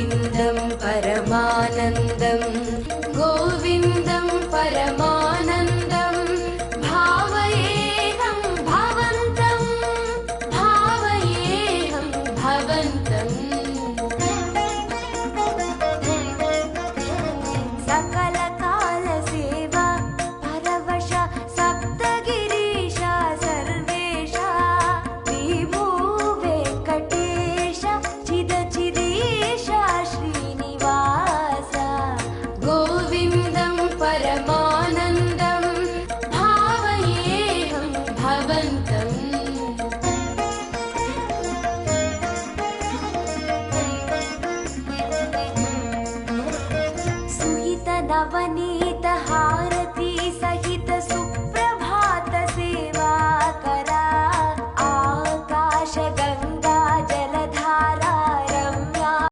गोविन्दं परमानन्दं गोविन्दं परमानन्दं भावयेऽहं भवन्तं भावयेऽहं भवन्तम् सकलकालसेवा परवश सप्तगिरीश सर्वेश विभो वेङ्कटेश चिदचिदेश श्रीनिवास गोविन्दं परमानन्दं भावयेऽहं भवन्तम् सुहितनवनी